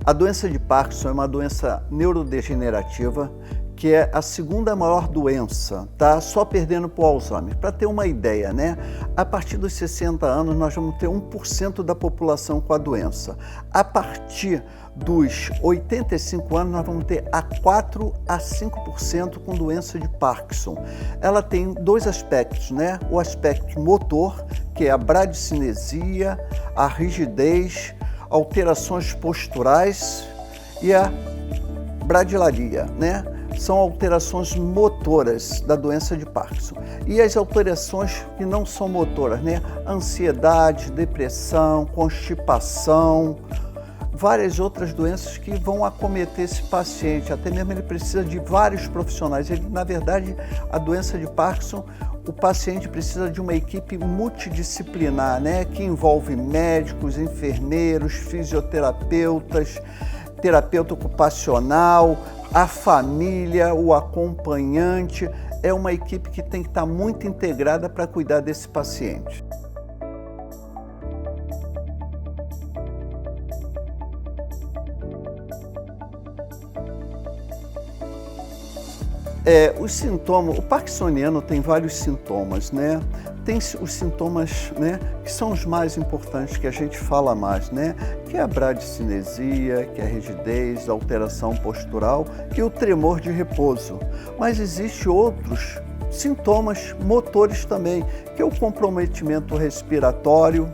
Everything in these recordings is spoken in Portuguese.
A doença de Parkinson é uma doença neurodegenerativa que é a segunda maior doença, tá? Só perdendo para o Alzheimer. Para ter uma ideia, né? A partir dos 60 anos nós vamos ter 1% da população com a doença. A partir dos 85 anos nós vamos ter 4 a 5% com doença de Parkinson. Ela tem dois aspectos, né? O aspecto motor, que é a bradicinesia, a rigidez, alterações posturais e a bradilaria, né? São alterações motoras da doença de Parkinson. E as alterações que não são motoras, né? Ansiedade, depressão, constipação, várias outras doenças que vão acometer esse paciente. Até mesmo ele precisa de vários profissionais. Na verdade, a doença de Parkinson, o paciente precisa de uma equipe multidisciplinar, né? Que envolve médicos, enfermeiros, fisioterapeutas, terapeuta ocupacional, a família, o acompanhante. É uma equipe que tem que estar muito integrada para cuidar desse paciente. Os sintomas, o parkinsoniano tem vários sintomas, né? Tem os sintomas, né, que são os mais importantes, que a gente fala mais, né? Que é a bradicinesia, que é a rigidez, a alteração postural e o tremor de repouso. Mas existem outros sintomas motores também, que é o comprometimento respiratório,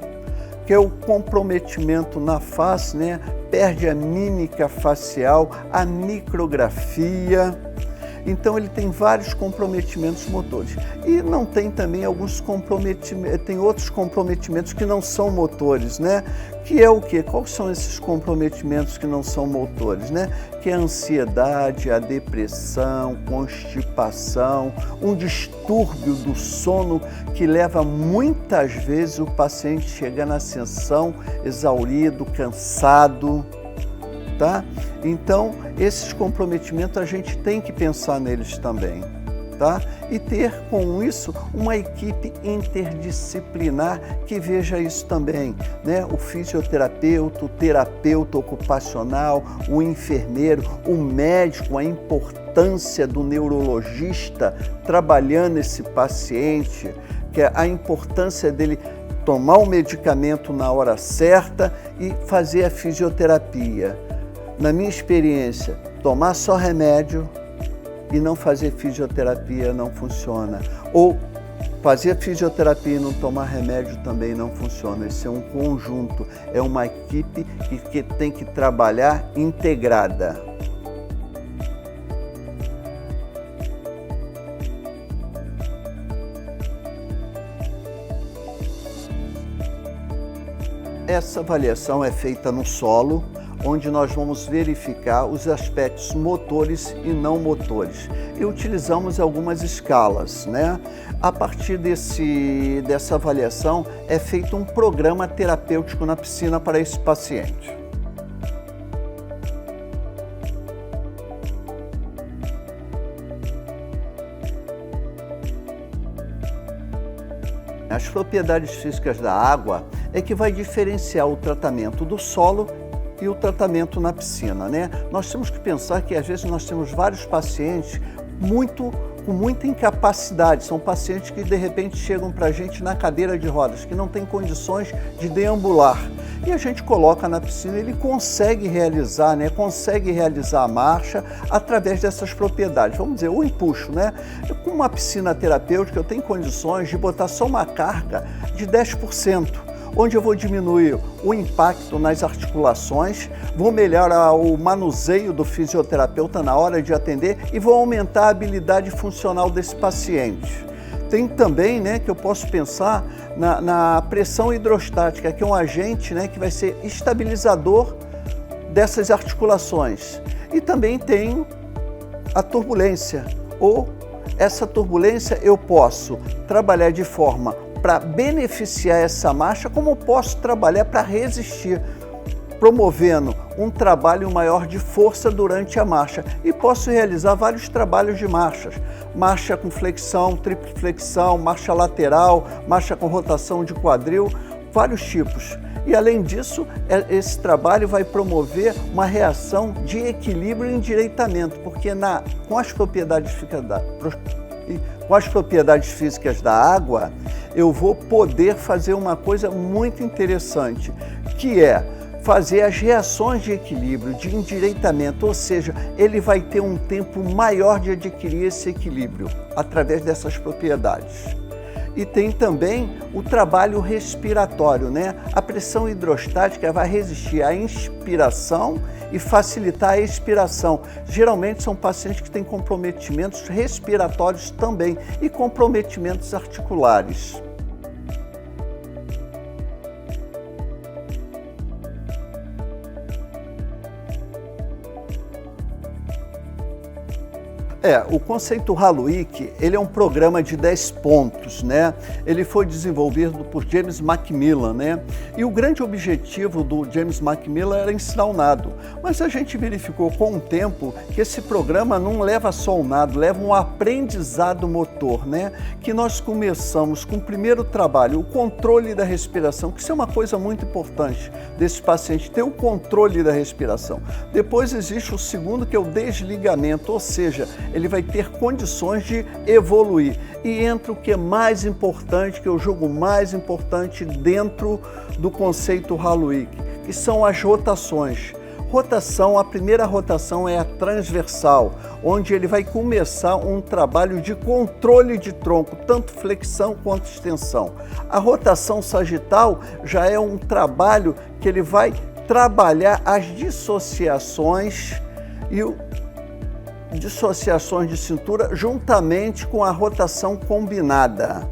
que é o comprometimento na face, né? Perde a mímica facial, a micrografia. Então ele tem vários comprometimentos motores. E não tem também alguns comprometimentos, tem outros comprometimentos que não são motores, né? Que é o quê? Quais são esses comprometimentos que não são motores, né? Que é a ansiedade, a depressão, constipação, um distúrbio do sono que leva muitas vezes o paciente a chegar na ascensão exaurido, cansado. Tá? Então, esses comprometimentos a gente tem que pensar neles também, tá? E ter com isso uma equipe interdisciplinar que veja isso também, né? O fisioterapeuta, o terapeuta ocupacional, o enfermeiro, o médico, a importância do neurologista trabalhando esse paciente, que é a importância dele tomar o medicamento na hora certa e fazer a fisioterapia. Na minha experiência, tomar só remédio e não fazer fisioterapia não funciona. Ou fazer fisioterapia e não tomar remédio também não funciona. Isso é um conjunto, é uma equipe que tem que trabalhar integrada. Essa avaliação é feita no solo, onde nós vamos verificar os aspectos motores e não motores. E utilizamos algumas escalas, né? A partir dessa avaliação é feito um programa terapêutico na piscina para esse paciente. As propriedades físicas da água é que vai diferenciar o tratamento do solo e o tratamento na piscina, né? Nós temos que pensar que às vezes nós temos vários pacientes com muita incapacidade, são pacientes que de repente chegam para a gente na cadeira de rodas, que não tem condições de deambular. E a gente coloca na piscina, ele consegue realizar, né? Consegue realizar a marcha através dessas propriedades. Vamos dizer, o empuxo, né? Com uma piscina terapêutica eu tenho condições de botar só uma carga de 10%. Onde eu vou diminuir o impacto nas articulações, vou melhorar o manuseio do fisioterapeuta na hora de atender e vou aumentar a habilidade funcional desse paciente. Tem também, né, que eu posso pensar na pressão hidrostática, que é um agente, né, que vai ser estabilizador dessas articulações. E também tem a turbulência, ou essa turbulência eu posso trabalhar de forma para beneficiar essa marcha, como eu posso trabalhar para resistir, promovendo um trabalho maior de força durante a marcha. E posso realizar vários trabalhos de marchas. Marcha com flexão, tripflexão, marcha lateral, marcha com rotação de quadril, vários tipos. E além disso, esse trabalho vai promover uma reação de equilíbrio e endireitamento, porque com as propriedades físicas da água, eu vou poder fazer uma coisa muito interessante, que é fazer as reações de equilíbrio, de endireitamento, ou seja, ele vai ter um tempo maior de adquirir esse equilíbrio através dessas propriedades. E tem também o trabalho respiratório, né? A pressão hidrostática vai resistir à inspiração e facilitar a expiração. Geralmente são pacientes que têm comprometimentos respiratórios também e comprometimentos articulares. O conceito Halo-IQ, ele é um programa de 10 pontos, né? Ele foi desenvolvido por James Macmillan, né? E o grande objetivo do James Macmillan era ensinar o nado. Mas a gente verificou com o tempo que esse programa não leva só o nado, leva um aprendizado motor, né? Que nós começamos com o primeiro trabalho, o controle da respiração, que isso é uma coisa muito importante desse paciente, ter o controle da respiração. Depois existe o segundo, que é o desligamento, ou seja, ele vai ter condições de evoluir. E entra o que é mais importante, que eu julgo mais importante dentro do conceito Halo-IQ, que são as rotações. Rotação, a primeira rotação é a transversal, onde ele vai começar um trabalho de controle de tronco, tanto flexão quanto extensão. A rotação sagital já é um trabalho que ele vai trabalhar as dissociações de cintura juntamente com a rotação combinada,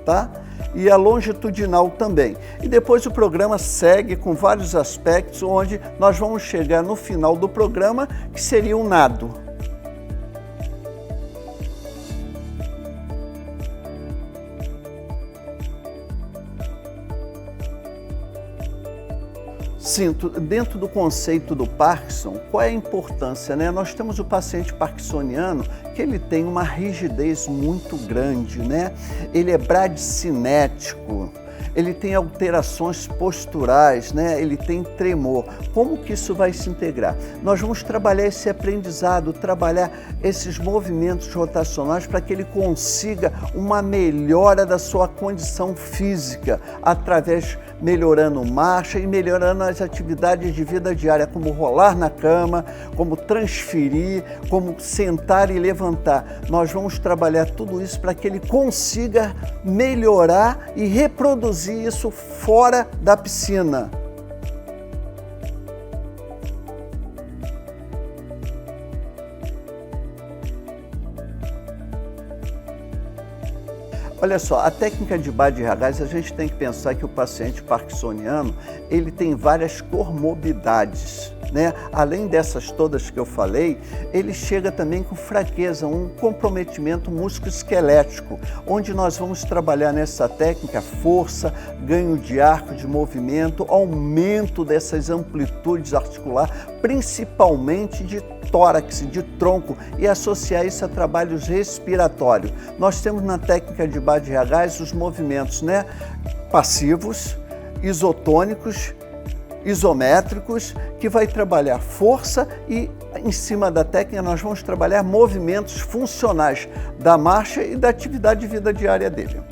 tá? E a longitudinal também. E depois o programa segue com vários aspectos, onde nós vamos chegar no final do programa, que seria um nado. Dentro do conceito do Parkinson, qual é a importância, né? Nós temos o paciente parkinsoniano que ele tem uma rigidez muito grande, né? Ele é bradicinético, ele tem alterações posturais, né? Ele tem tremor. Como que isso vai se integrar? Nós vamos trabalhar esse aprendizado, trabalhar esses movimentos rotacionais para que ele consiga uma melhora da sua condição física, através melhorando marcha e melhorando as atividades de vida diária, como rolar na cama, como transferir, como sentar e levantar. Nós vamos trabalhar tudo isso para que ele consiga melhorar e reproduzir isso fora da piscina. Olha só, a técnica de Bad-Ragaz, a gente tem que pensar que o paciente parkinsoniano, ele tem várias comorbidades, né? Além dessas todas que eu falei, ele chega também com fraqueza, um comprometimento musculoesquelético, onde nós vamos trabalhar nessa técnica força, ganho de arco, de movimento, aumento dessas amplitudes articulares, principalmente de tórax, de tronco, e associar isso a trabalhos respiratórios. Nós temos na técnica de Bad-Ragaz os movimentos, né, passivos, isotônicos, isométricos, que vai trabalhar força, e em cima da técnica nós vamos trabalhar movimentos funcionais da marcha e da atividade de vida diária dele.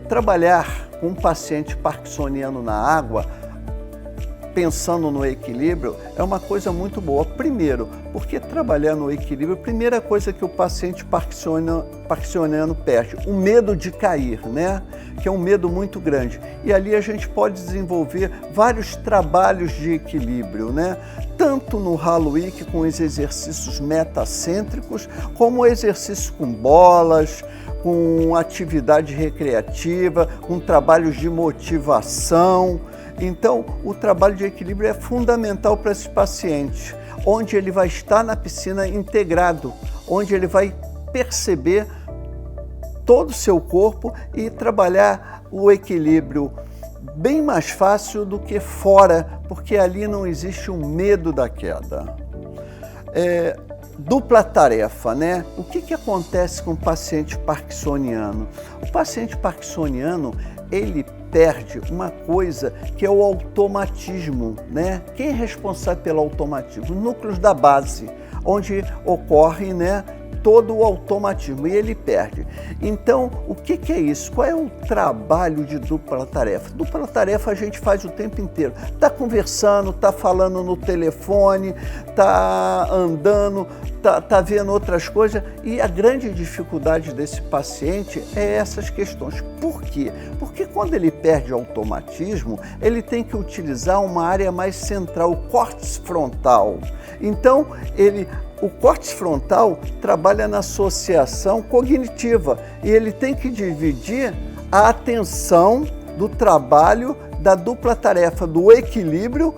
Trabalhar com um paciente parkinsoniano na água, pensando no equilíbrio, é uma coisa muito boa. Primeiro, porque trabalhar no equilíbrio, a primeira coisa que o paciente parkinsoniano perde, o medo de cair, né? Que é um medo muito grande. E ali a gente pode desenvolver vários trabalhos de equilíbrio, né? Tanto no Halo-IQ com os exercícios metacêntricos, como exercícios com bolas, com atividade recreativa, com trabalhos de motivação. Então, o trabalho de equilíbrio é fundamental para esse paciente, onde ele vai estar na piscina integrado, onde ele vai perceber todo o seu corpo e trabalhar o equilíbrio bem mais fácil do que fora, porque ali não existe um medo da queda. Dupla tarefa, né? O que acontece com o paciente parkinsoniano? O paciente parkinsoniano, ele perde uma coisa que é o automatismo, né? Quem é responsável pelo automatismo? Os núcleos da base, onde ocorre, né, todo o automatismo, e ele perde. Então, o que é isso? Qual é o trabalho de dupla tarefa? Dupla tarefa a gente faz o tempo inteiro. Está conversando, está falando no telefone, está andando, está vendo outras coisas, e a grande dificuldade desse paciente é essas questões. Por quê? Porque quando ele perde automatismo, ele tem que utilizar uma área mais central, o córtex frontal. Então, o córtex frontal trabalha na associação cognitiva e ele tem que dividir a atenção do trabalho da dupla tarefa, do equilíbrio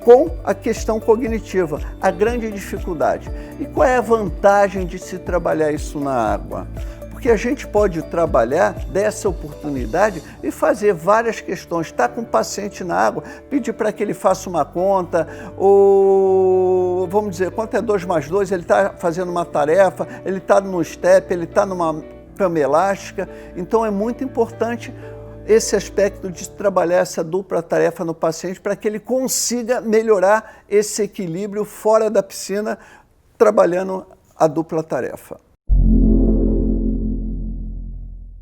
com a questão cognitiva, a grande dificuldade. E qual é a vantagem de se trabalhar isso na água? Porque a gente pode trabalhar dessa oportunidade e fazer várias questões. Está com o paciente na água, pedir para que ele faça uma conta, ou vamos dizer, conta é 2 mais 2, ele está fazendo uma tarefa, ele está no step, ele está numa cama elástica. Então é muito importante esse aspecto de trabalhar essa dupla tarefa no paciente para que ele consiga melhorar esse equilíbrio fora da piscina, trabalhando a dupla tarefa.